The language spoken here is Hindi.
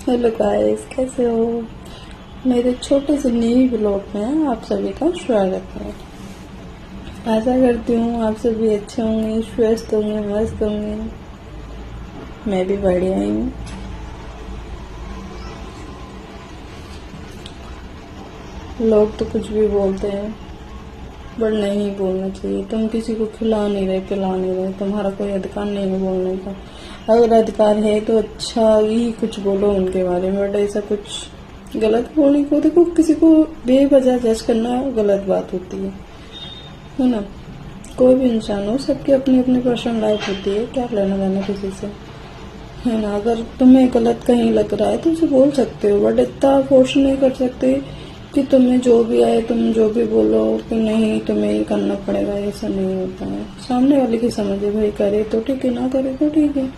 हेलो गाइस, कैसे हो। मेरे छोटे से न्यू ब्लॉग में आप सभी का स्वागत है। आशा करती हूँ आप सभी अच्छे होंगे, स्वस्थ होंगे, मस्त होंगे। मैं भी बढ़िया ही हूँ। लोग तो कुछ भी बोलते हैं, बट नहीं बोलना चाहिए। तुम किसी को खिला नहीं रहे, पिला नहीं रहे, तुम्हारा कोई अधिकार नहीं है बोलने का। अगर अधिकार है तो अच्छा ही कुछ बोलो उनके बारे में, बट ऐसा कुछ गलत बोलने को, देखो किसी को बेवजह जज करना गलत बात होती है ना। कोई भी इंसान हो, सबकी अपनी अपनी पर्सनल लाइफ होती है, क्या लेना देना किसी से, है ना। अगर तुम्हें गलत कहीं लग रहा है तो उसे बोल सकते हो, बट इतना फोर्स नहीं कर सकते कि तुम्हें जो भी आए तुम जो भी बोलो कि नहीं तुम्हें ये करना पड़ेगा। ऐसा नहीं होता है। सामने वाले की समझ है, भाई करे तो ठीक है, ना करे तो ठीक है।